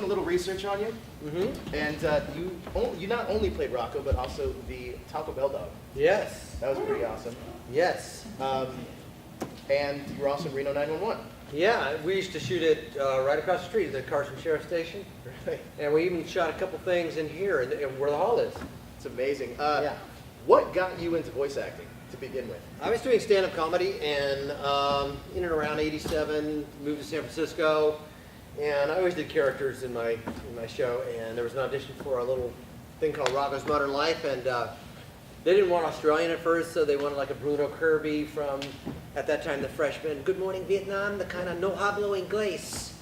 a little research on you, and you not only played Rocko, but also the Taco Bell dog. Yes. That was pretty awesome. Yes. And you were also in Reno 911. Yeah, we used to shoot it right across the street at the Carson Sheriff Station. Really? And we even shot a couple things in here, where the hall is. It's amazing. Yeah. What got you into voice acting to begin with? I was doing stand-up comedy, and in and around '87, moved to San Francisco, and I always did characters in my show. And there was an audition for a little thing called Rocko's Modern Life, and they didn't want Australian at first, so they wanted like a Bruno Kirby from, at that time, the freshman. Good morning, Vietnam, the kind of no hablo inglés.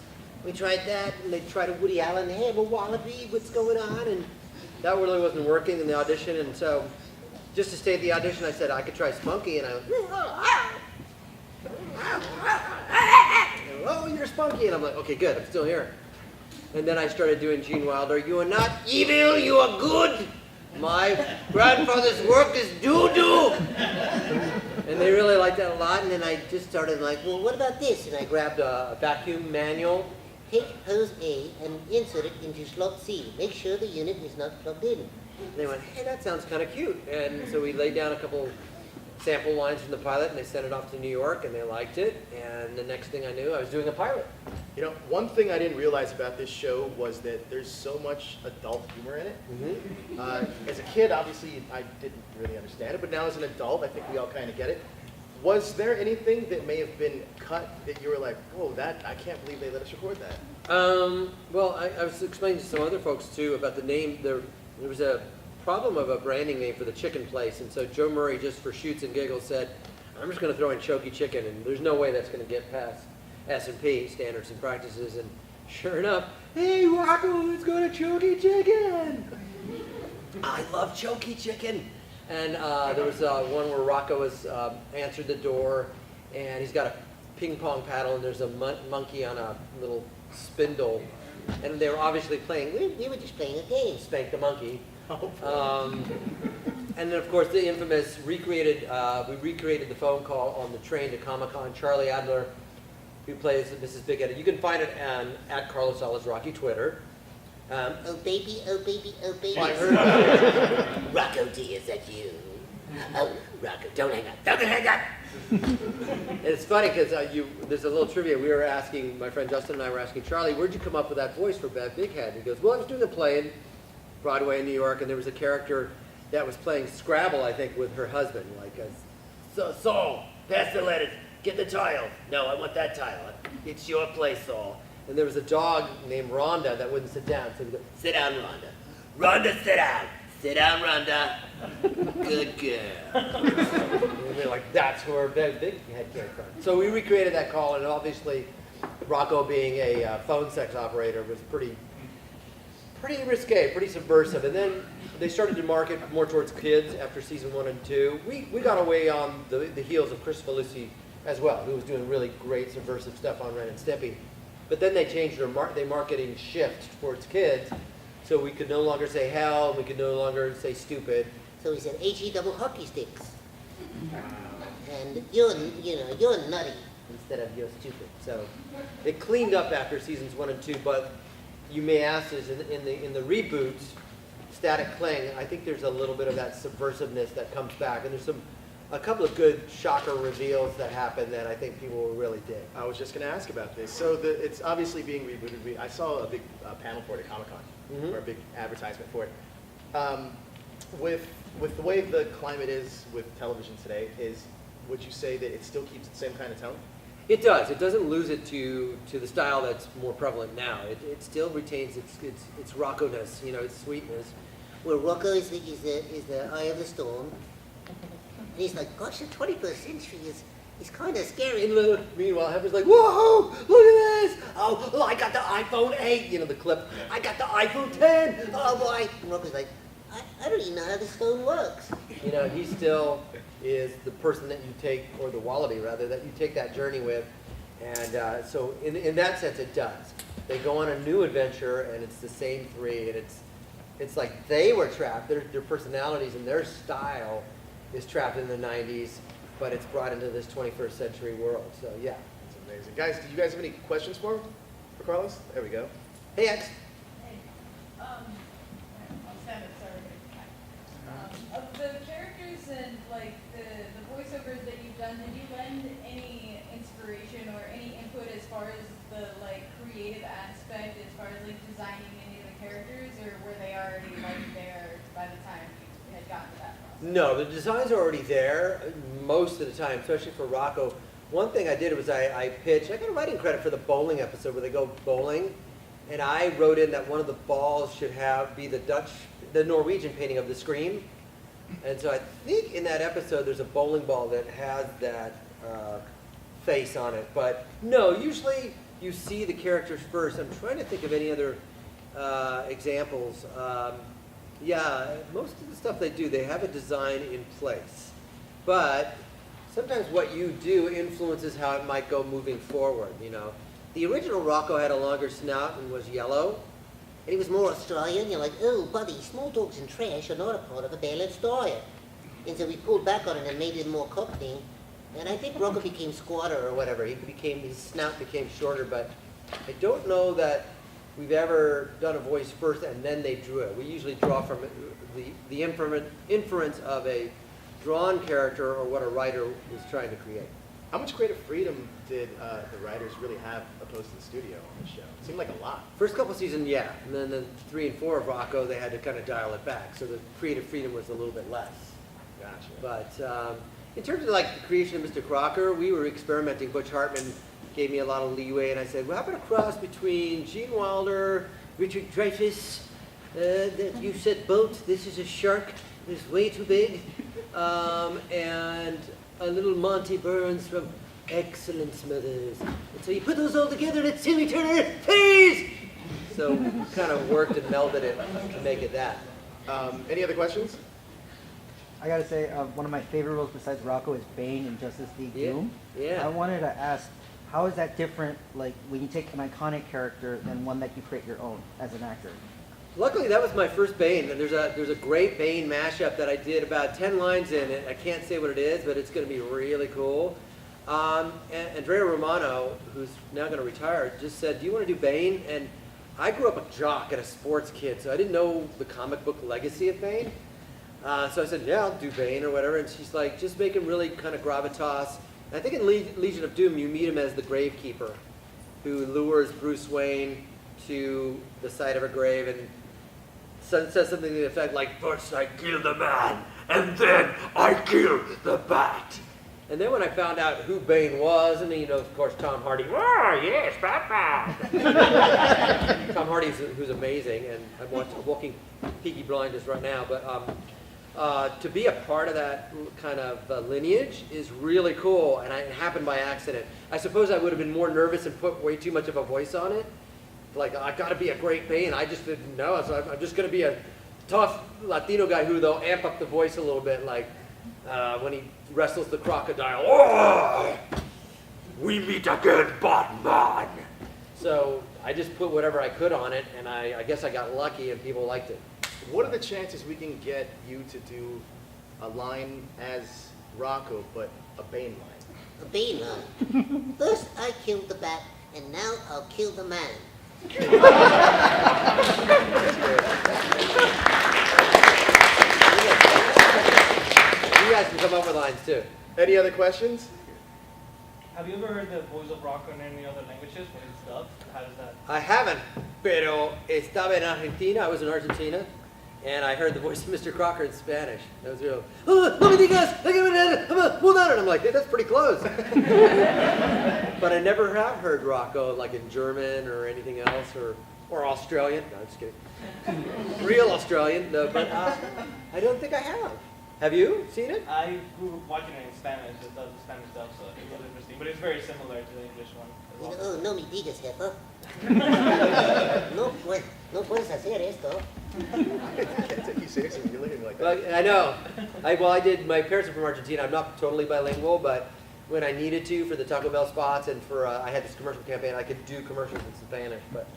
We tried that, and they tried a Woody Allen. Hey, I'm a wallaby, what's going on? And that really wasn't working in the audition, and so just to stay at the audition, I said I could try Spunky, and I went, oh, you're Spunky, and I'm like, okay, good, I'm still here. And then I started doing Gene Wilder. You are not evil, you are good. My grandfather's work is doo-doo. And they really liked that a lot, and then I just started like, well, what about this? And I grabbed a vacuum manual. Take hose A and insert it into slot C. Make sure the unit is not plugged in. And they went, hey, that sounds kind of cute. And so we laid down a couple sample lines from the pilot, and they sent it off to New York, and they liked it. And the next thing I knew, I was doing a pilot. You know, one thing I didn't realize about this show was that there's so much adult humor in it. As a kid, obviously, I didn't really understand it, but now as an adult, I think we all kind of get it. Was there anything that may have been cut that you were like, whoa, I can't believe they let us record that? Well, I was explaining to some other folks, too, about the name. There was a problem of a branding name for the chicken place, and so Joe Murray, just for shoots and giggles, said, I'm just going to throw in Choky Chicken, and there's no way that's going to get past S&P, Standards and Practices, and sure enough, hey, Rocko, let's go to Choky Chicken! I love Choky Chicken! And there was one where Rocko was answered the door, and he's got a ping pong paddle, and there's a monkey on a little spindle, and they were obviously playing, we were just playing a game, Spank the Monkey. And then of course the infamous we recreated the phone call on the train to Comic-Con. Charlie Adler, who plays Mrs. Big Head. You can find it at Carlos Alazraqui Twitter. Oh baby, oh baby, oh baby. I heard Rocko D, is that you? Oh, Rocko, don't hang up, don't hang up! And it's funny because there's a little trivia. We were asking, my friend Justin and I were asking Charlie, where'd you come up with that voice for Big Head? And he goes, well, I was doing a play in Broadway in New York, and there was a character that was playing Scrabble, I think, with her husband. Like, Saul, pass the letters, get the tile. No, I want that tile. It's your place, Saul. And there was a dog named Rhonda that wouldn't sit down. So he'd go, sit down, Rhonda. Rhonda, sit down. Sit down, Rhonda. Good girl. And they're like, that's where Big Head came from. So we recreated that call, and obviously Rocko, being a phone sex operator, was pretty risque, pretty subversive. And then they started to market more towards kids after season 1 and 2. We got away on the heels of Chris Felucci as well, who was doing really great subversive stuff on Ren and Stimpy. But then they changed their marketing shift towards kids, so we could no longer say hell, and we could no longer say stupid. So we said HE double hockey sticks. And you're nutty instead of you're stupid. So it cleaned up after seasons 1 and 2, but you may ask, is in the reboots, Static Cling, I think there's a little bit of that subversiveness that comes back, and there's a couple of good shocker reveals that happen that I think people will really dig. I was just going to ask about this. So it's obviously being rebooted. I saw a big panel for it at Comic-Con, or a big advertisement for it. With the way the climate is with television today, would you say that it still keeps the same kind of tone? It does. It doesn't lose it to the style that's more prevalent now. It still retains its Rocko-ness, its sweetness. Well, Rocko is the eye of the storm. And he's like, gosh, the 21st century is kind of scary. And meanwhile, Heather's like, whoa, look at this. Oh, I got the iPhone 8, the clip. I got the iPhone 10. Oh, boy. And Rocko's like, I don't even know how this phone works. He still is the person that you take, or the wallaby, rather, that you take that journey with. And so in that sense, it does. They go on a new adventure, and it's the same three, and it's like they were trapped. Their personalities and their style is trapped in the 90s, but it's brought into this 21st century world. So yeah. That's amazing. Guys, do you guys have any questions for Carlos? There we go. Hey, X. I'll stand up, sorry. Of the characters and like the voiceovers that you've done, did you lend any inspiration or any input as far as the like creative aspect, as far as like designing any of the characters, or were they already like there by the time you had gotten to that process? No, the designs are already there most of the time, especially for Rocko. One thing I did was I pitched, I got a writing credit for the bowling episode where they go bowling, and I wrote in that one of the balls should be the Norwegian painting of the Scream. And so I think in that episode there's a bowling ball that has that face on it. But no, usually you see the characters first. I'm trying to think of any other examples. Yeah, most of the stuff they do, they have a design in place. But sometimes what you do influences how it might go moving forward, you know. The original Rocko had a longer snout and was yellow. And he was more Australian. You're like, oh, buddy, small dogs and trash are not a part of a balanced diet. And so we pulled back on it and made it more Cockney. And I think Rocko became squatter or whatever. His snout became shorter, but I don't know that we've ever done a voice first and then they drew it. We usually draw from the inference of a drawn character or what a writer was trying to create. How much creative freedom did the writers really have opposed to the studio on the show? It seemed like a lot. First couple seasons, yeah. And then the 3 and 4 of Rocko, they had to kind of dial it back. So the creative freedom was a little bit less. Gotcha. But in terms of like the creation of Mr. Crocker, we were experimenting. Butch Hartman gave me a lot of leeway, and I said, well, how about a cross between Gene Wilder, Richard Dreyfuss, you said boat, this is a shark, it's way too big, and a little Monty Burns from Excellent Smithers. And so you put those all together and it's Timmy Turner, please! So kind of worked and melded it to make it that. Any other questions? I gotta say, one of my favorite roles besides Rocko is Bane in Justice League Doom. Yeah. I wanted to ask, how is that different, like, when you take an iconic character than one that you create your own as an actor? Luckily, that was my first Bane, and there's a great Bane mashup that I did about 10 lines in it. I can't say what it is, but it's going to be really cool. And Andrea Romano, who's now going to retire, just said, do you want to do Bane? And I grew up a jock and a sports kid, so I didn't know the comic book legacy of Bane. So I said, yeah, I'll do Bane or whatever. And she's like, just make him really kind of gravitas. And I think in Legion of Doom, you meet him as the Gravekeeper, who lures Bruce Wayne to the site of a grave and says something to the effect like, first I kill the man, and then I kill the bat. And then when I found out who Bane was, and then, you know, of course, Tom Hardy, oh, yes, Batman. Tom Hardy, who's amazing, and I'm walking Peaky Blinders right now, but to be a part of that kind of lineage is really cool, and it happened by accident. I suppose I would have been more nervous and put way too much of a voice on it. Like, I've got to be a great Bane. I just didn't know, so I'm just going to be a tough Latino guy who, they'll amp up the voice a little bit, like when he wrestles the crocodile. Oh, we meet again, Batman. So I just put whatever I could on it, and I guess I got lucky and people liked it. What are the chances we can get you to do a line as Rocko, but a Bane line? A Bane line. First I killed the bat, and now I'll kill the man. You guys can come up with lines too. Any other questions? Have you ever heard the voice of Rocko in any other languages when it's dubbed? How does that? I haven't, pero estaba en Argentina. I was in Argentina, and I heard the voice of Mr. Crocker in Spanish. That was real. Oh, no me digas, and I'm like, hey, that's pretty close. But I never have heard Rocko like in German or anything else, or Australian. No, I'm just kidding. Real Australian, no, but I don't think I have. Have you seen it? I grew up watching it in Spanish. It does the Spanish stuff, so it was interesting. But it's very similar to the English one. You know, oh, no me digas, jefa. No puedes hacer esto. I can't take you seriously when you're looking like that. Well, I know. I did. My parents are from Argentina. I'm not totally bilingual, but when I needed to for the Taco Bell spots and for I had this commercial campaign, I could do commercials in Spanish. But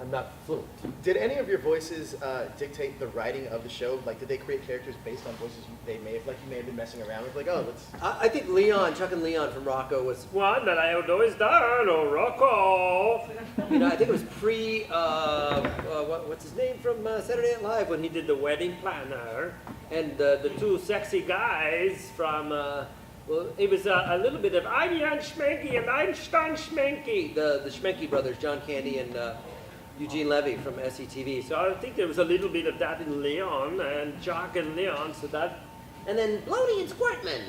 I'm not fluent. Did any of your voices dictate the writing of the show? Like, did they create characters based on voices they may have, like you may have been messing around with? Like, oh, let's. I think Chuck and Leon from Rocko was, One that I know is done, oh, Rocko. you know, I think it was pre, what's his name from Saturday Night Live when he He did the wedding planner, and the two sexy guys from, well, it was a little bit of I'm Jan Schmenky and I'm Stan Schmenky. the Schmenky brothers, John Candy and Eugene Levy from SCTV. So I think there was a little bit of that in Leon and Jock and Leon, so that. And then Blody and Squirtman,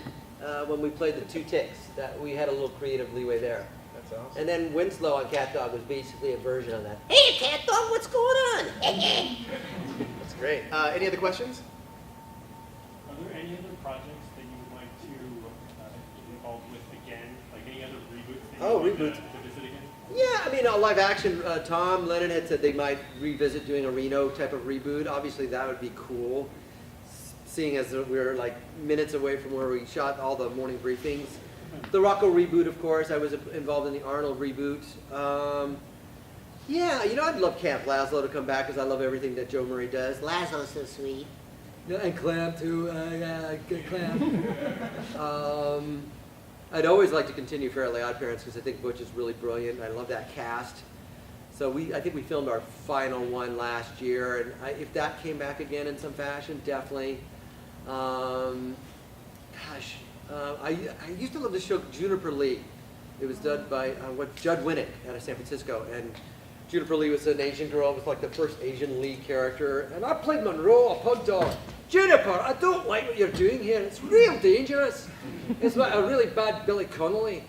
when we played the two ticks, that we had a little creative leeway there. That's awesome. And then Winslow on Cat Dog was basically a version of that. Hey, cat dog, what's going on? That's great. Any other questions? Are there any other projects that you would like to get involved with again? Like any other reboots that Oh, you would reboots. to visit again? Yeah, I mean, live action. Tom Lennon had said they might revisit doing a Reno type of reboot. Obviously, that would be cool, seeing as we're like minutes away from where we shot all the morning briefings. The Rocko reboot, of course. I was involved in the Arnold reboot. Yeah, you know, I'd love Camp Lazlo to come back because I love everything that Joe Murray does. Lazlo's so sweet. Yeah, and Clam too. Yeah, good Clam. I'd always like to continue Fairly Odd Parents because I think Butch is really brilliant. I love that cast. So I think we filmed our final one last year, and if that came back again in some fashion, definitely. I used to love the show Juniper Lee. It was done by Judd Winnick out of San Francisco, and Juniper Lee was an Asian girl. It was like the first Asian lead character, and I played Monroe, a pug dog. Juniper, I don't like what you're doing here. It's real dangerous. It's like a really bad Billy Connolly.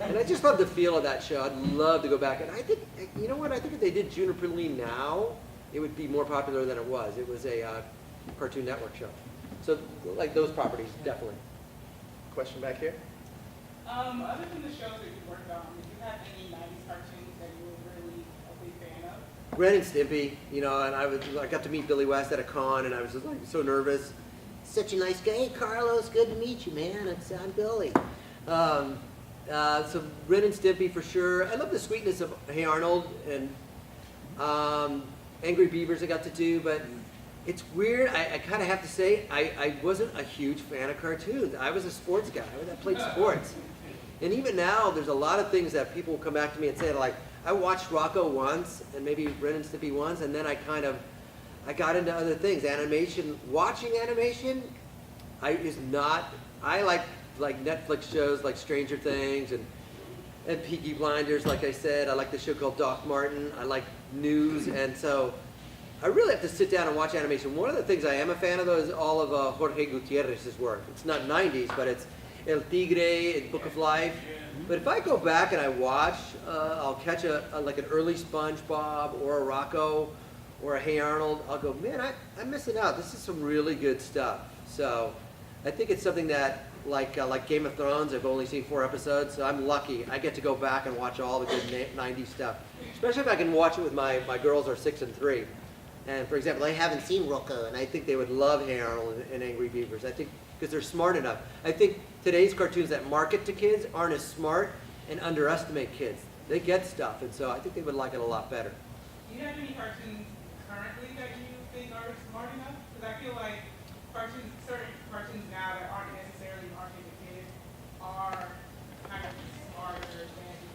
And I just love the feel of that show. I'd love to go back. And I think, you know what? I think if they did Juniper Lee now, it would be more popular than it was. It was a Cartoon Network show. So, like those properties, definitely. Question back here. Other than the shows that you worked on, did you have any 90s cartoons that you were really a big fan of? Ren and Stimpy, you know, and I got to meet Billy West at a con, and I was just like so nervous. Such a nice guy. Hey, Carlos, good to meet you, man. I'm Billy. So Ren and Stimpy for sure. I love the sweetness of Hey Arnold and Angry Beavers I got to do, but it's weird. I kind of have to say I wasn't a huge fan of cartoons. I was a sports guy. I played sports. And even now, there's a lot of things that people come back to me and say, like, I watched Rocko once and maybe Ren and Stimpy once, and then I got into other things. Animation, watching animation, I like Netflix shows like Stranger Things and Peaky Blinders, like I said. I like the show called Doc Martin. I like news, and so I really have to sit down and watch animation. One of the things I am a fan of, though, is all of Jorge Gutierrez's work. It's not 90s, but it's El Tigre and Book of Life. But if I go back and I watch, I'll catch like an early SpongeBob or a Rocko or a Hey Arnold. I'll go, man, I'm missing out. This is some really good stuff. So I think it's something that, like Game of Thrones, I've only seen 4 episodes, so I'm lucky. I get to go back and watch all the good 90s stuff. Especially if I can watch it with my girls are 6 and 3. And for example, they haven't seen Rocko, and I think they would love Hey Arnold and Angry Beavers. I think because they're smart enough. I think today's cartoons that market to kids aren't as smart and underestimate kids. They get stuff, and so I think they would like it a lot better. Do you have any cartoons currently that you think are smart enough? Because I feel like certain cartoons now that aren't necessarily marketed to kids are kind of smarter than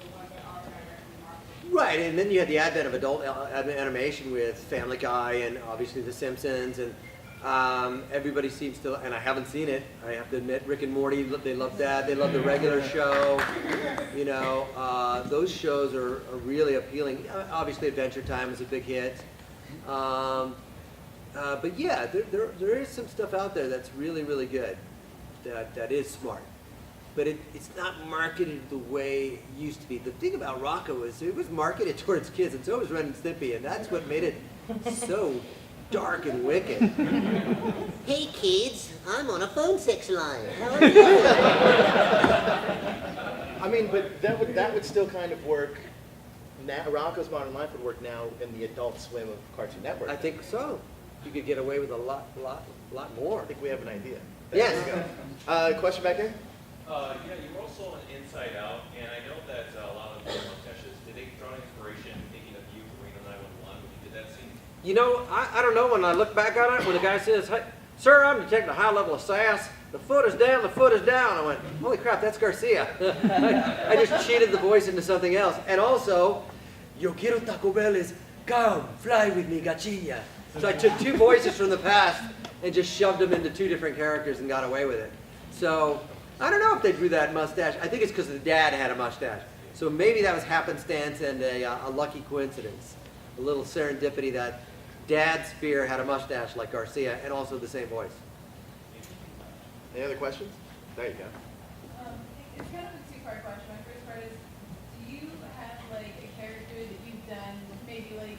the ones that are directly marketed. Right, and then you had the advent of adult animation with Family Guy and obviously The Simpsons, and everybody seems to, and I haven't seen it, I have to admit, Rick and Morty, they love that. They love the regular show. You know, those shows are really appealing. Obviously Adventure Time is a big hit. But yeah, there is some stuff out there that's really, really good, that is smart. But it's not marketed the way it used to be. The thing about Rocko is it was marketed towards kids, and so was Ren and Stimpy, and that's what made it so dark and wicked. Hey, kids, I'm on a phone sex line. How are you? I mean, but that would still kind of work. Now, Rocko's Modern Life would work now in the Adult Swim of Cartoon Network. I think so. You could get away with a lot more. I think we have an idea. Yes. Question back there? Yeah, you were also on Inside Out, and I know that a lot of the mustaches, did they draw inspiration thinking of you from Reno 911? You know, I don't know, when I look back on it, when the guy says, hey, sir, I'm detecting a high level of sass. The foot is down, the foot is down. I went, holy crap, that's Garcia. I just cheated the voice into something else. And also, yo quiero Taco Bell is, come, fly with me, gachilla. So I took 2 voices from the past and just shoved them into 2 different characters and got away with it. So, I don't know if they drew that mustache. I think it's because the dad had a mustache. So maybe that was happenstance and a lucky coincidence. A little serendipity that Dad's spear had a mustache like Garcia and also the same voice. Any other questions? There you go. It's kind of a 2-part question. My first part is, do you have like a character that you've done maybe like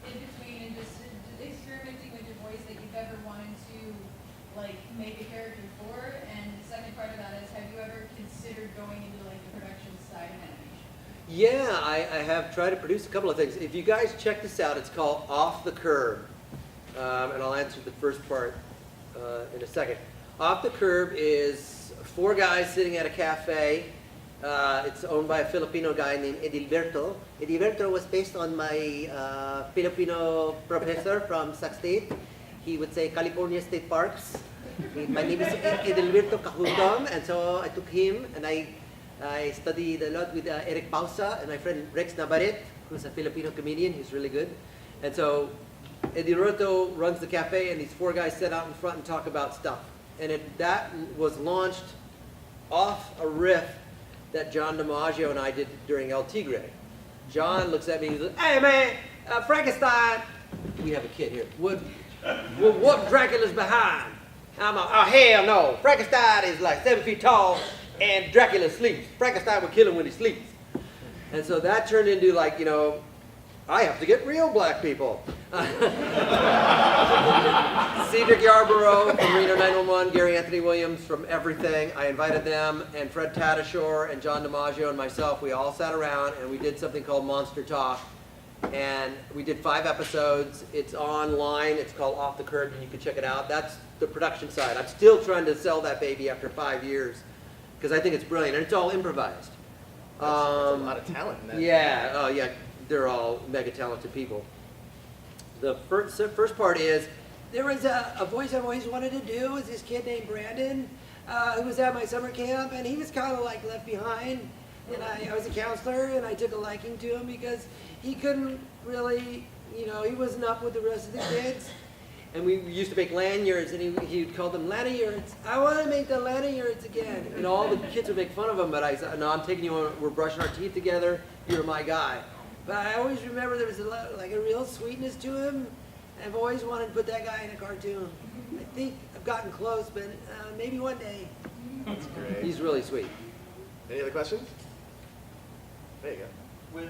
in between and just experimenting with your voice that you've ever wanted to like make a character for? And the second part of that is, have you ever considered going into like the production side of animation? Yeah, I have tried to produce a couple of things. If you guys check this out, it's called Off the Curb. And I'll answer the first part in a second. Off the Curb is 4 guys sitting at a cafe. It's owned by a Filipino guy named Edilberto. Edilberto was based on my Filipino professor from Sac State. He would say California State Parks. My name is Edilberto Cahundom, and so I took him and I studied a lot with Eric Pausa and my friend Rex Nabaret, who's a Filipino comedian. He's really good. And so Edilberto runs the cafe, and these 4 guys sit out in front and talk about stuff. And that was launched off a riff that John DiMaggio and I did during El Tigre. John looks at me and he says, hey man, Frankenstein, we have a kid here, would whoop Dracula's behind. I'm like, oh hell no, Frankenstein is like 7 feet tall and Dracula sleeps. Frankenstein would kill him when he sleeps. And so that turned into like, you know, I have to get real black people. Cedric Yarborough from Reno 911, Gary Anthony Williams from Everything. I invited them, and Fred Tatasciore and John DiMaggio and myself. We all sat around and we did something called Monster Talk. And we did 5 episodes. It's online. It's called Off the Curb, and you can check it out. That's the production side. I'm still trying to sell that baby after 5 years because I think it's brilliant, and it's all improvised. That's a lot of talent in that. Yeah, oh yeah, they're all mega talented people. The first part is, there was a voice I've always wanted to do. Is this kid named Brandon who was at my summer camp, and he was kind of like left behind. And I was a counselor, and I took a liking to him because he couldn't really, you know, he wasn't up with the rest of the kids. And we used to make lanyards, and he would call them lanyards. I want to make the lanyards again. And all the kids would make fun of him, but I said, no, I'm taking you on, we're brushing our teeth together, you're my guy. But I always remember there was like a real sweetness to him. I've always wanted to put that guy in a cartoon. I think I've gotten close, but maybe one day. That's great. He's really sweet. Any other questions? There you go. With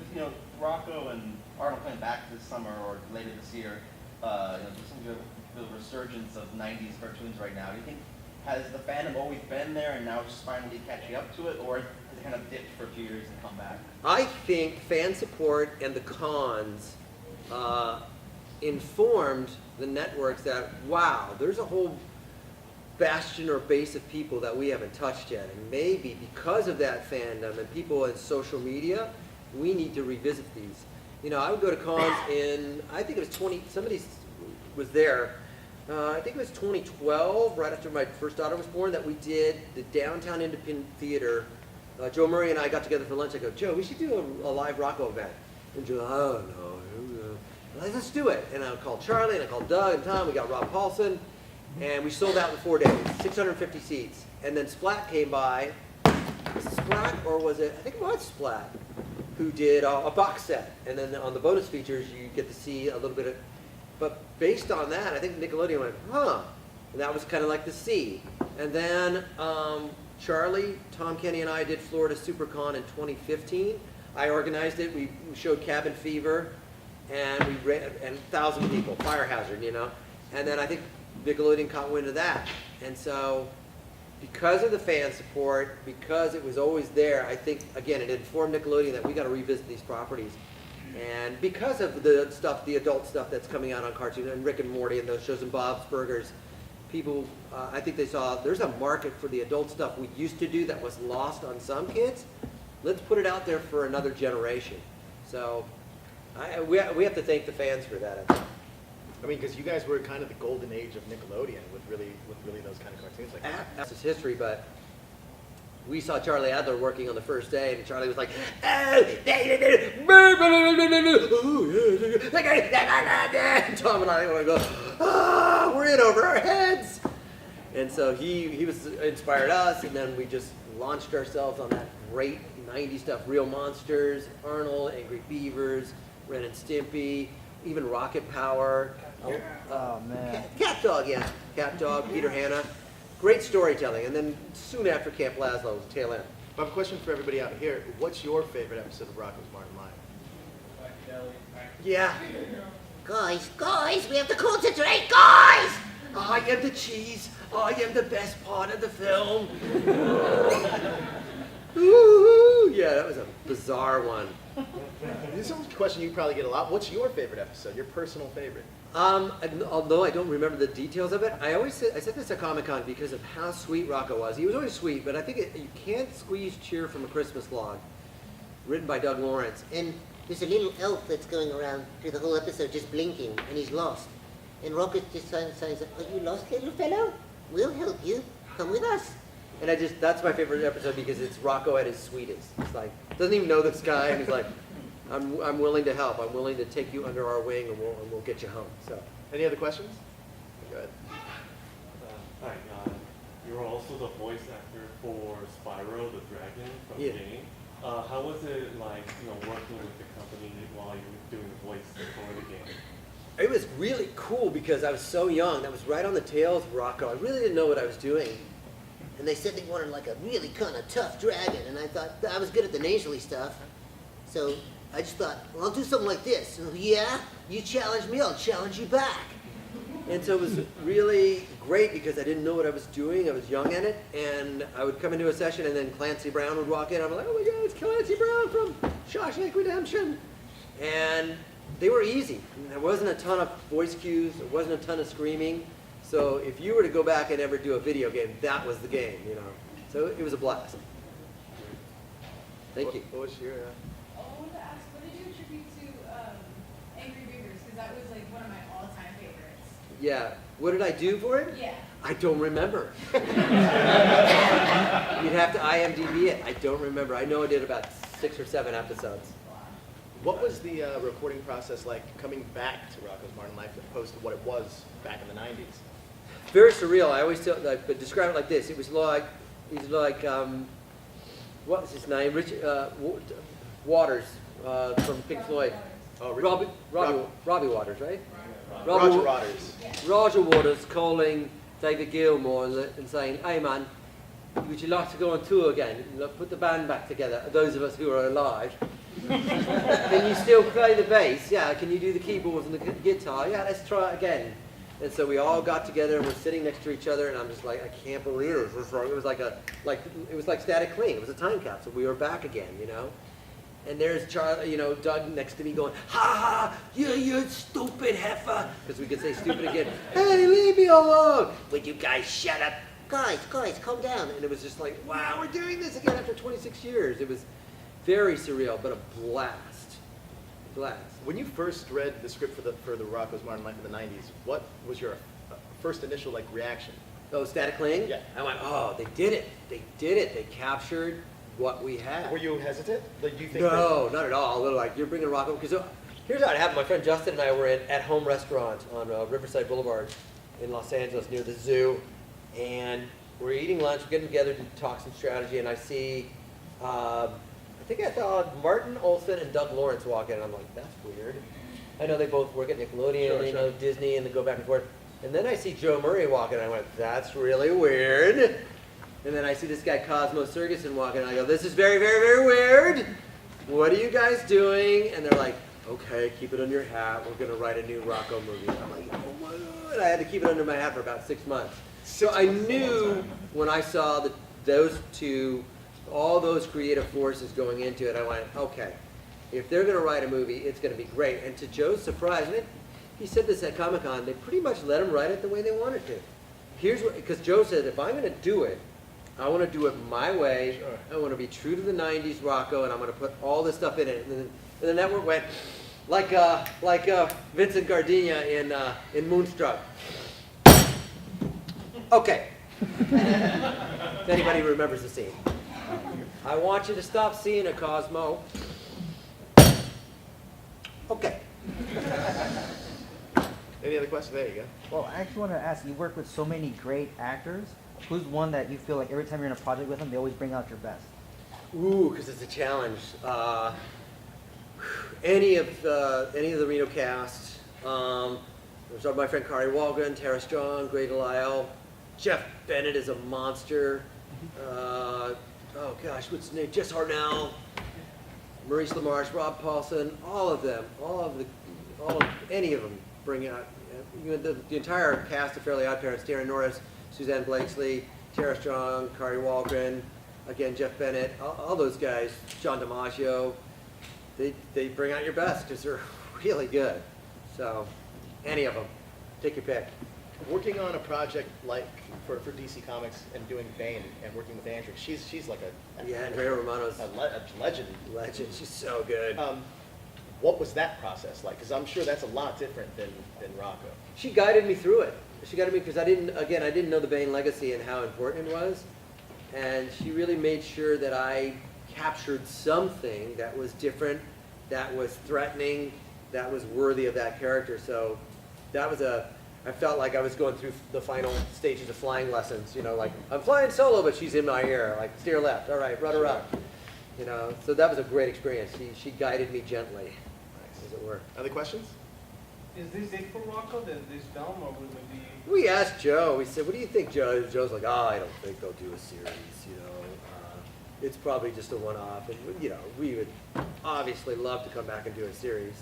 Rocko and Arnold coming back this summer or later this year, there seems to be a resurgence of '90s cartoons right now. Do you think has the fandom always been there and now it's just finally catching up to it, or has it kind of dipped for a few years and come back? I think fan support and the cons informed the networks that, wow, there's a whole bastion or base of people that we haven't touched yet. And maybe because of that fandom and people in social media, we need to revisit these. You know, I would go to cons in, I think it was somebody was there, I think it was 2012, right after my first daughter was born, that we did the Downtown Independent Theater. Joe Murray and I got together for lunch. I go, Joe, we should do a live Rocko event. And Joe, oh no, let's do it. And I called Charlie, and I called Doug and Tom. We got Rob Paulson, and we sold out in 4 days, 650 seats. And then Splat came by. Was it Splat, or was it? I think it was Splat, who did a box set. And then on the bonus features, you get to see a little bit of. But based on that, I think Nickelodeon went, huh? And that was kind of like the C. And then Charlie, Tom Kenny, and I did Florida SuperCon in 2015. I organized it. We showed Cabin Fever, and we ran, and 1,000 people, Fire Hazard, you know. And then I think Nickelodeon caught wind of that. And so, because of the fan support, because it was always there, I think, again, it informed Nickelodeon that we got to revisit these properties. And because of the stuff, the adult stuff that's coming out on cartoon, and Rick and Morty and those shows, and Bob's Burgers, people, I think they saw there's a market for the adult stuff we used to do that was lost on some kids. Let's put it out there for another generation. So we have to thank the fans for that, I think. I mean, because you guys were kind of the golden age of Nickelodeon with really those kind of cartoons like that. That's his history, but we saw Charlie Adler working on the first day, and Charlie was like, and Tom and I want to go, we're in over our heads. And so he was inspired us, and then we just launched ourselves on that great 90s stuff, Real Monsters, Arnold, Angry Beavers, Ren and Stimpy, even Rocket Power. Oh man. Cat Dog, yeah. Cat Dog, Peter Hanna. Great storytelling. And then soon after Camp Lazlo was tail end. I have a question for everybody out here. What's your favorite episode of Rocko's Modern Life? Yeah. Guys, we have to concentrate, guys! I am the cheese. I am the best part of the film. Ooh, yeah, that was a bizarre one. This is a question you probably get a lot. What's your favorite episode? Your personal favorite? Although I don't remember the details of it, I said this at Comic-Con because of how sweet Rocko was. He was always sweet, but I think you can't squeeze cheer from a Christmas log, written by Doug Lawrence. And there's a little elf that's going around through the whole episode just blinking, and he's lost. And Rocket just says, "Are you lost, little fellow? We'll help you. Come with us." And that's my favorite episode because it's Rocko at his sweetest. It's like, doesn't even know this guy, and he's like, I'm willing to help. I'm willing to take you under our wing, and we'll get you home. So, any other questions? Go ahead. Hi, you're also the voice actor for Spyro the Dragon from the game. How was it like, working with the company while you were doing the voice for the game? It was really cool because I was so young. That was right on the tails of Rocko. I really didn't know what I was doing. And they said they wanted like a really kind of tough dragon, and I thought I was good at the nasally stuff. So I just thought, well, I'll do something like this. Yeah, you challenge me, I'll challenge you back. And so it was really great because I didn't know what I was doing. I was young in it, and I would come into a session, and then Clancy Brown would walk in. I'm like, oh my God, it's Clancy Brown from Shawshank Redemption. And they were easy. There wasn't a ton of voice cues. There wasn't a ton of screaming. So if you were to go back and ever do a video game, that was the game, So it was a blast. Thank you. What was your... I wanted to ask, what did you attribute to Angry Beavers? Because that was like one of my all-time favorites. Yeah. What did I do for it? Yeah. I don't remember. You'd have to IMDb it. I don't remember. I know I did about 6 or 7 episodes. What was the recording process like coming back to Rocko's Modern Life as opposed to what it was back in the 90s? Very surreal. I always describe it like this. It was like, what was his name? Waters from Pink Floyd. Oh, Robbie Waters, right? Roger Waters. Roger Waters calling David Gilmour and saying, "Hey man, would you like to go on tour again? Put the band back together. Those of us who are alive. Can you still play the bass? Yeah. Can you do the keyboards and the guitar? Yeah. Let's try it again." And so we all got together and we're sitting next to each other, and I'm just like, I can't believe this. It was like Static Cling. It was a time capsule. We were back again, And there's Charlie, Doug next to me going, "Ha ha, you stupid heifer," because we could say stupid again. "Hey, leave me alone! Would you guys shut up?" Guys, calm down. And it was just like, wow, we're doing this again after 26 years. It was very surreal, but a blast. When you first read the script for the Rocko's Modern Life in the 90s, what was your first initial reaction? Oh, Static Cling? Yeah. I went, oh, they did it. They captured what we had. Were you hesitant? Like, do you think No, not at all. A little like, you're bringing Rocko. Because here's how it happened. My friend Justin and I were in At Home Restaurant on Riverside Boulevard in Los Angeles near the zoo. And we're eating lunch, we're getting together to talk some strategy, and I see, I think I saw Martin Olson and Doug Lawrence walk in, and I'm like, that's weird. I know they both work at Nickelodeon, Sure. Disney, and they go back and forth. And then I see Joe Murray walking, and I went, that's really weird. And then I see this guy Cosmo Sergeson walking, and I go, this is very, very, very weird. What are you guys doing? And they're like, okay, keep it under your hat. We're going to write a new Rocko movie. And I'm like, oh my God. And I had to keep it under my hat for about 6 months. So I knew when I saw those two, all those creative forces going into it, I went, okay, if they're going to write a movie, it's going to be great. And to Joe's surprise, and he said this at Comic-Con, they pretty much let him write it the way they wanted to. Because Joe said, if I'm going to do it, I want to do it my way. Sure. I want to be true to the 90s Rocko, and I'm going to put all this stuff in it. And the network went, like Vincent Gardenia in Moonstruck. Okay. If anybody remembers the scene. I want you to stop seeing it, Cosmo. Okay. Any other questions? There you go. Well, I actually want to ask, you work with so many great actors. Who's one that you feel like every time you're in a project with them, they always bring out your best? Ooh, because it's a challenge. Any of the Reno cast. There's my friend Kari Walgren, Tara Strong, Grey Delisle. Jeff Bennett is a monster. Oh gosh, what's his name? Jess Harnell, Maurice LaMarche, Rob Paulson. All of them. Any of them bring out. The entire cast of Fairly Odd Parents: Darren Norris, Suzanne Blakesley, Tara Strong, Kari Walgren. Again, Jeff Bennett, all those guys, John DiMaggio, they bring out your best because they're really good. So, any of them, take your pick. Working on a project like for DC Comics and doing Bane and working with Andrew, she's like Andrea Romano's a legend. Legend, she's so good. What was that process like? Because I'm sure that's a lot different than Rocko. She guided me through it. She guided me because I didn't know the Bane legacy and how important it was. And she really made sure that I captured something that was different, that was threatening, that was worthy of that character. So that was I felt like I was going through the final stages of flying lessons, like I'm flying solo, but she's in my ear, like steer left, all right, rudder up. So that was a great experience. She guided me gently, as it were. Other questions? Is this it for Rocko, this film, or would it be? We asked Joe, we said, what do you think, Joe? Joe's like, I don't think they'll do a series, it's probably just a one-off. And, we would obviously love to come back and do a series.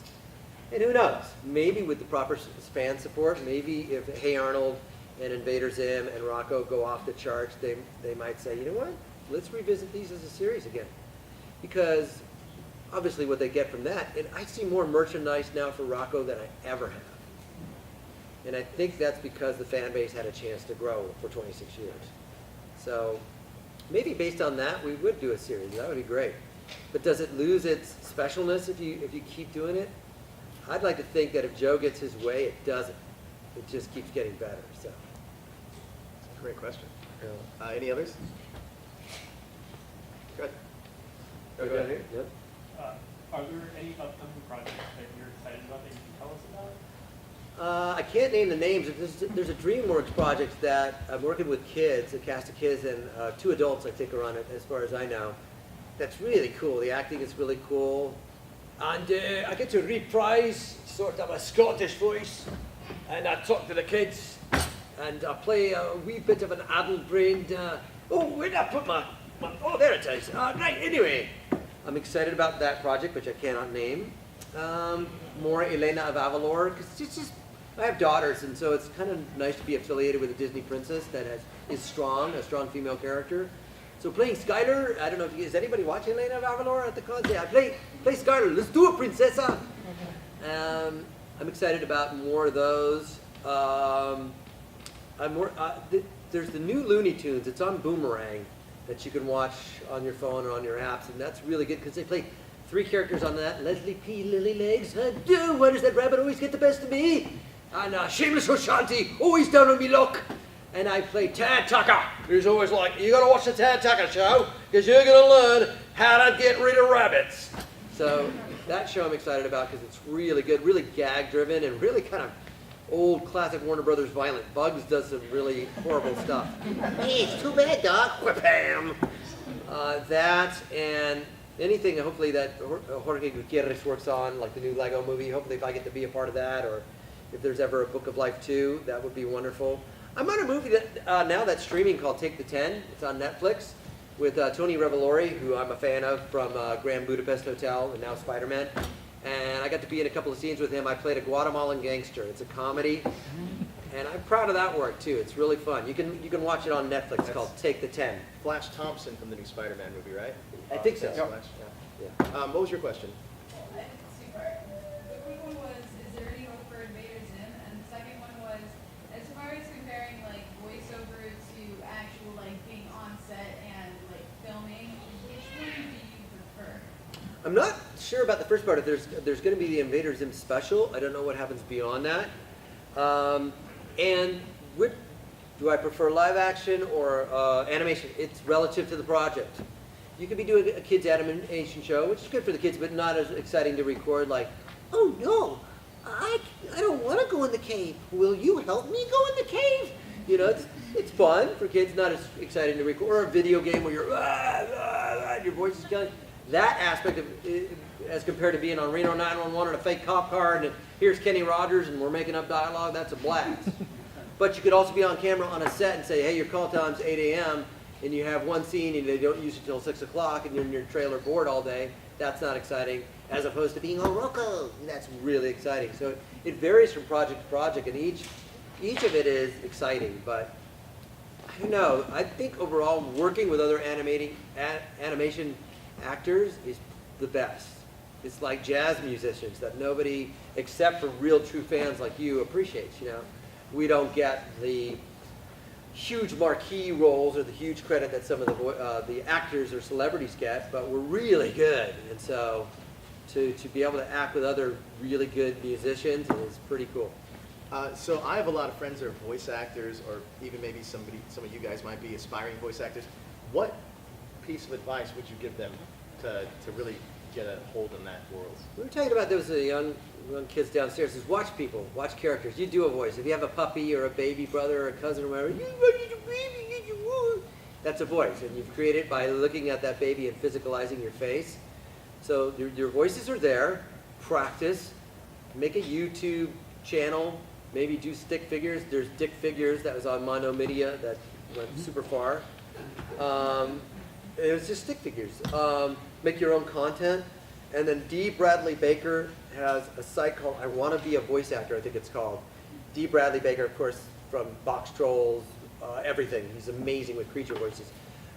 And who knows, maybe with the proper fan support, maybe if Hey Arnold and Invader Zim and Rocko go off the charts, they might say, you know what, let's revisit these as a series again. Because obviously what they get from that, and I see more merchandise now for Rocko than I ever have. And I think that's because the fan base had a chance to grow for 26 years. So maybe based on that, we would do a series. That would be great. But does it lose its specialness if you keep doing it? I'd like to think that if Joe gets his way, it doesn't. It just keeps getting better. So, that's a great question. Any others? Go ahead. Here. Yep. Are there any upcoming projects that you're excited about that you can tell us about? I can't name the names. There's a DreamWorks project that I'm working with kids, a cast of kids, and 2 adults I think are on it, as far as I know. That's really cool. The acting is really cool. And I get to reprise sort of a Scottish voice, and I talk to the kids, and I play a wee bit of an addle-brained, where did I put my oh, there it is. Right, anyway. I'm excited about that project, which I cannot name. More Elena of Avalor, because it's just, I have daughters, and so it's kind of nice to be affiliated with a Disney princess that is strong, a strong female character. So playing Skylar, I don't know, is anybody watching Elena of Avalor at the cons? Yeah, play Skylar, let's do it, princessa! I'm excited about more of those. There's the new Looney Tunes, it's on Boomerang, that you can watch on your phone or on your apps, and that's really good because they play 3 characters on that. Leslie P. Lilylegs, why does that rabbit always get the best of me? And Shameless O'Shanty, always down on me luck. And I play Tad Tucker, who's always like, you gotta watch the Tad Tucker show, because you're gonna learn how to get rid of rabbits. So that show I'm excited about because it's really good, really gag-driven, and really kind of old classic Warner Brothers violent. Bugs does some really horrible stuff. Hey, it's too bad, Doc. Whip-ham! That and anything, hopefully, that Jorge Gutierrez works on, like the new Lego movie. Hopefully, if I get to be a part of that, or if there's ever a Book of Life 2, that would be wonderful. I'm on a movie that now that's streaming called Take the 10. It's on Netflix with Tony Revolori, who I'm a fan of from Grand Budapest Hotel and now Spider-Man. And I got to be in a couple of scenes with him. I played a Guatemalan gangster. It's a comedy, and I'm proud of that work too. It's really fun. You can watch it on Netflix. It's called Take the 10. Flash Thompson from the new Spider-Man movie, right? I think so. Flash, yeah. What was your question? The quick one was, is there any hope for Invader Zim? And the second one was, as far as comparing like voiceover to actual like being on set and like filming, which one do you prefer? I'm not sure about the first part. If there's going to be the Invader Zim special, I don't know what happens beyond that. And do I prefer live action or animation? It's relative to the project. You could be doing a kids animation show, which is good for the kids, but not as exciting to record. Like, Oh no, I don't want to go in the cave. Will you help me go in the cave? you know, it's fun for kids, not as exciting to record. Or a video game where you're and your voice is killing. That aspect of as compared to being on Reno 911 in a fake cop car and here's Kenny Rogers and we're making up dialogue, that's a blast. But you could also be on camera on a set and say, hey, your call time's 8 a.m. and you have one scene and they don't use it till 6 o'clock and you're in your trailer bored all day. That's not exciting, as opposed to being on Rocko. That's really exciting. So it varies from project to project, and each of it is exciting. But I don't know. I think overall, working with other animation actors is the best. It's like jazz musicians that nobody, except for real true fans like you, appreciates. You know, we don't get the huge marquee roles or the huge credit that some of the actors or celebrities get, but we're really good. And so to be able to act with other really good musicians is pretty cool. So I have a lot of friends that are voice actors, or even maybe some of you guys might be aspiring voice actors. What piece of advice would you give them to really get a hold in that world? We were talking about there was a young kids downstairs. Is watch people, watch characters. You do a voice. If you have a puppy or a baby brother or a cousin or whatever, that's a voice, and you've created it by looking at that baby and physicalizing your face. So your voices are there. Practice. Make a YouTube channel. Maybe do stick figures. There's Dick Figures that was on Mono Media that went super far. It was just stick figures. Make your own content. And then D. Bradley Baker has a site called I Want to Be a Voice Actor, I think it's called. D. Bradley Baker, of course, from Box Trolls, everything. He's amazing with creature voices.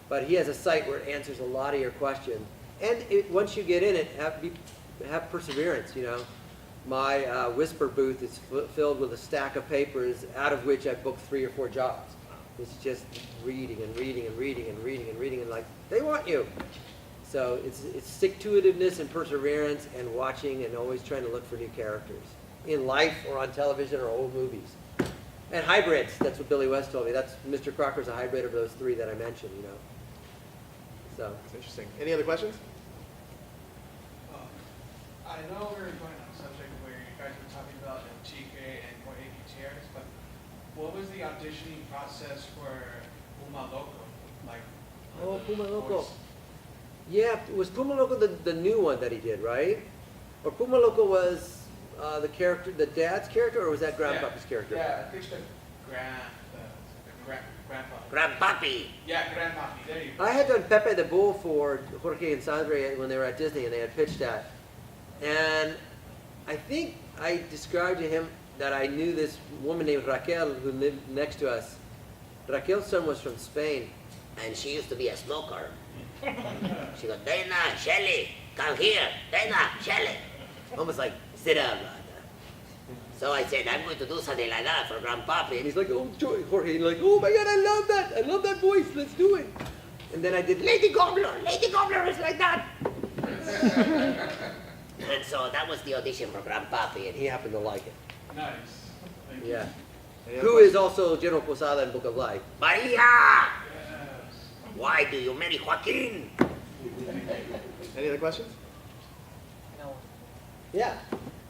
But he has a site where it answers a lot of your questions. And once you get in it, have perseverance, you know. My whisper booth is filled with a stack of papers, out of which I booked 3 or 4 jobs. It's just reading and reading and reading and reading and reading, and like, they want you. So it's stick-to-itiveness and perseverance and watching and always trying to look for new characters in life or on television or old movies. And hybrids, that's what Billy West told me. That's Mr. Crocker's a hybrid of those 3 that I mentioned, you know. So That's interesting. Any other questions? I know we were going on a subject where you guys were talking about Chique and more APTRs, but what was the auditioning process for Puma Loco? Like, Oh, the Puma Loco. voice? yeah, was Puma Loco the new one that he did, right? Or Puma Loco was the character, the dad's character, or was that Grandpapa's character? Yeah, I think the grandpa. Grandpapi. Yeah, grandpapi. There you go. I had done Pepe the Bull for Jorge and Sandra when they were at Disney, and they had pitched that. And I think I described to him that I knew this woman named Raquel who lived next to us. Raquel's son was from Spain. And she used to be a smoker. She goes, Dana, Shelly, come here. Dana, Shelly. Almost like, sit down, brother. So I said, I'm going to do something like that for Grandpapi. And he's like, oh, Jorge, like, oh my God, I love that voice, let's do it. And then I did Lady Gobbler is like that. And so that was the audition for Grandpapi, and he happened to like it. Nice. Thank you. Yeah. Any other Who is also General Posada in Book of Life. Maria! Yes. Why do you marry Joaquin? Any other questions? No. Yeah.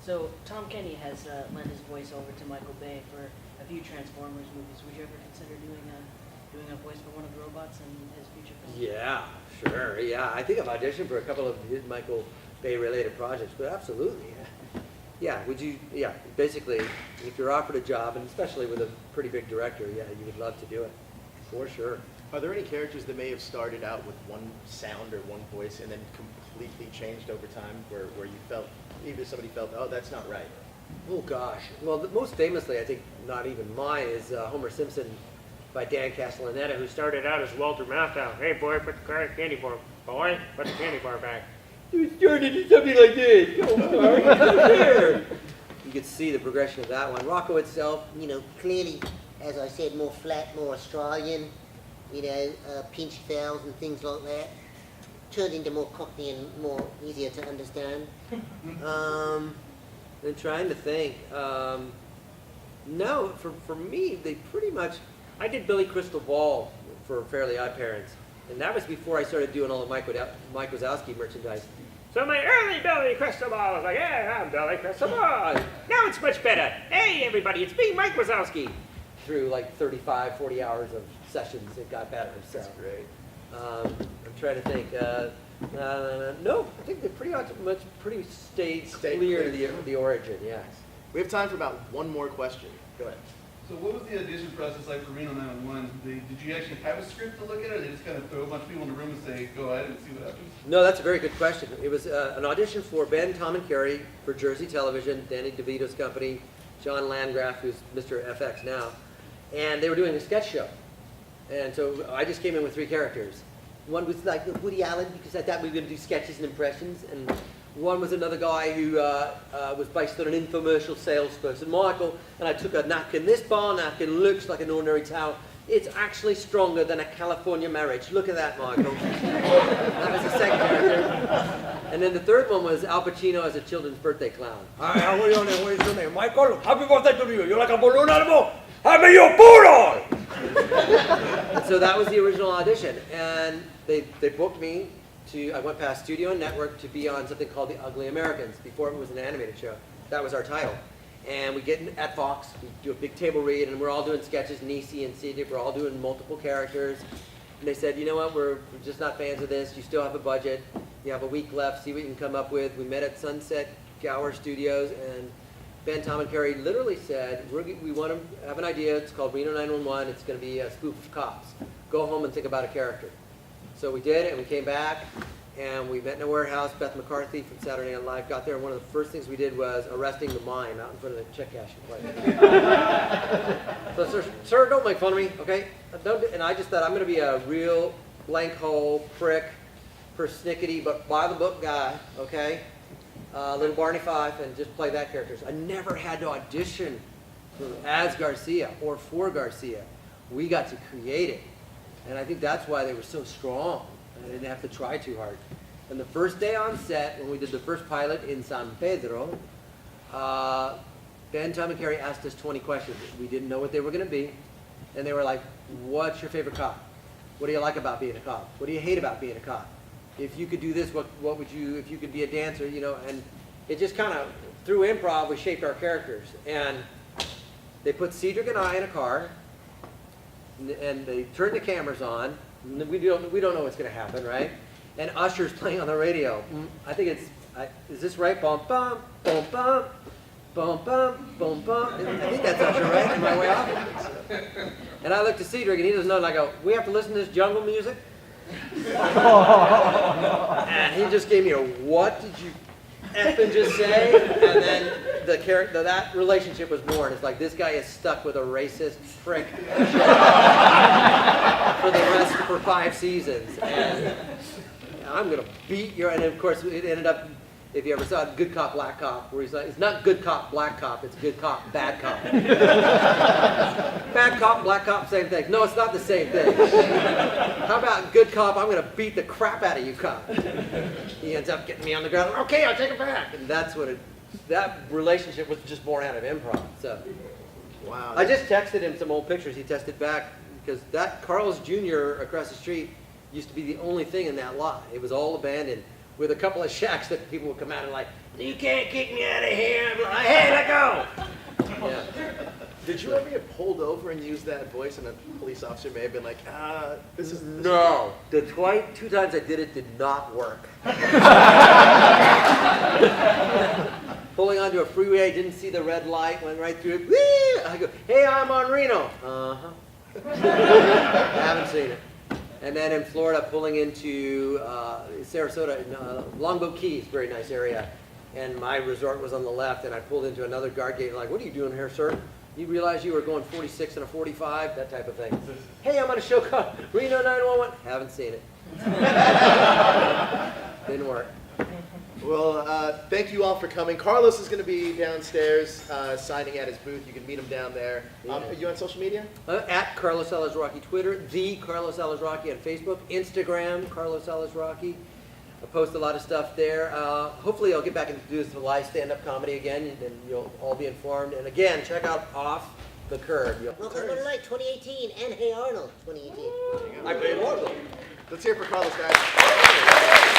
So Tom Kenny has lent his voice over to Michael Bay for a few Transformers movies. Would you ever consider doing a voice for one of the robots in his future films? Yeah, sure. Yeah, I think I've auditioned for a couple of his Michael Bay related projects, but absolutely. Yeah, would you? Yeah, basically, if you're offered a job, and especially with a pretty big director, yeah, you would love to do it, for sure. Are there any characters that may have started out with one sound or one voice and then completely changed over time, where you felt, either somebody felt, oh, that's not right? Oh gosh. Well, most famously, I think, not even mine, is Homer Simpson by Dan Castellaneta, who started out as Walter Matthau. Hey boy, put the candy bar. Boy, put the candy bar back. You started in something like this. You could see the progression of that one. Rocko itself, You know, clearly, as I said, more flat, more Australian, you know, pinch fells and things like that. turn into more Cockney and more easier to understand? I'm trying to think. No, for me, they pretty much. I did Billy Crystal Ball for Fairly Odd Parents, and that was before I started doing all the Mike Wazowski merchandise. So my early Billy Crystal Ball was like, yeah, I'm Billy Crystal Ball. Now it's much better. Hey, everybody, it's me, Mike Wazowski. Through like 35, 40 hours of sessions, it got better. So. That's great. I'm trying to think. No, I think they pretty stayed clear the origin. Yes. We have time for about one more question. Go ahead. So what was the audition process like for Reno 911? Did you actually have a script to look at, or they just kind of throw a bunch of people in the room and say, go ahead and see what happens? No, that's a very good question. It was an audition for Ben, Tom, and Carrie for Jersey Television, Danny DeVito's company, John Landgraf, who's Mr. FX now, and they were doing a sketch show. And so I just came in with 3 characters. One was like Woody Allen, because I thought we were going to do sketches and impressions, and one was another guy who was based on an infomercial salesperson, Michael, and I took a napkin. This bar napkin looks like an ordinary towel. It's actually stronger than a California marriage. Look at that, Michael. That was the second character. And then the third one was Al Pacino as a children's birthday clown. Hi, how are you? What is your name? Michael, happy birthday to you. You're like a balloon animal. I'm your poodle! And so that was the original audition. And they booked me I went past Studio and Network to be on something called The Ugly Americans. Before it was an animated show. That was our title. And we get at Fox, we do a big table read, and we're all doing sketches, Niecy and Cedric, we're all doing multiple characters. And they said, you know what, we're just not fans of this. You still have a budget. You have a week left, see what you can come up with. We met at Sunset Gower Studios, and Ben, Tom, and Carrie literally said, we want to have an idea. It's called Reno 911. It's going to be a spoof of cops. Go home and think about a character. So we did, and we came back, and we met in a warehouse. Beth McCarthy from Saturday Night Live got there, and one of the first things we did was arresting the mime out in front of the check cashing place. So, sir, don't make fun of me, okay? And I just thought, I'm going to be a real blank hole, prick, persnickety, but by the book guy, okay? Little Barney Fife, and just play that character. So I never had to audition as Garcia or for Garcia. We got to create it. And I think that's why they were so strong. I didn't have to try too hard. And the first day on set, when we did the first pilot in San Pedro, Ben, Tom, and Carrie asked us 20 questions. We didn't know what they were going to be. And they were like, what's your favorite cop? What do you like about being a cop? What do you hate about being a cop? If you could do this, what would you, if you could be a dancer, you know? And it just kind of, through improv, we shaped our characters. And they put Cedric and I in a car, and they turn the cameras on. We don't know what's going to happen, right? And Usher's playing on the radio. I think it's, is this right? Bum, bum, bum, bum, bum, bum, bum, bum. I think that's Usher, right? Am I way off? And I look to Cedric, and he doesn't know, and I go, we have to listen to this jungle music? And he just gave me a, what did you effing just say? And then the character, that relationship was born. It's like, this guy is stuck with a racist prick for 5 seasons. And I'm going to beat your, and of course it ended up, if you ever saw it, Good Cop, Black Cop, where he's like, it's not good cop, black cop, it's good cop, bad cop. Bad cop, black cop, same thing. No, it's not the same thing. How about good cop, I'm going to beat the crap out of you, cop. He ends up getting me on the ground, okay, I'll take it back. And that's what that relationship was just born out of improv. So, wow. I just texted him some old pictures. He texted back, because that Carl's Jr. across the street used to be the only thing in that lot. It was all abandoned, with a couple of shacks that people would come out and like, you can't kick me out of here. I'm like, hey, let go. Yeah. Did you ever get pulled over and use that voice, and a police officer may have been like, this is... No. The 2 times I did it did not work. Pulling onto a freeway, didn't see the red light, went right through it. Whee! I go, hey, I'm on Reno. Uh-huh. I haven't seen it. And then in Florida, pulling into Sarasota, Longboat Keys, very nice area. And my resort was on the left, and I pulled into another guard gate, like, what are you doing here, sir? You realize you were going 46 and a 45? That type of thing. Hey, I'm on a show called Reno 911. Haven't seen it. Didn't work. Well, thank you all for coming. Carlos is going to be downstairs signing at his booth. You can meet him down there. Are you on social media? At Carlos Alazraqui Twitter, the Carlos Alazraqui on Facebook, Instagram Carlos Alazraqui, I post a lot of stuff there. Hopefully I'll get back and do some live stand-up comedy again, and you'll all be informed. And again, check out Off the Curb. Rocko's Modern Life 2018 and Hey Arnold 2018. I play Warlock. Let's hear it for Carlos, guys.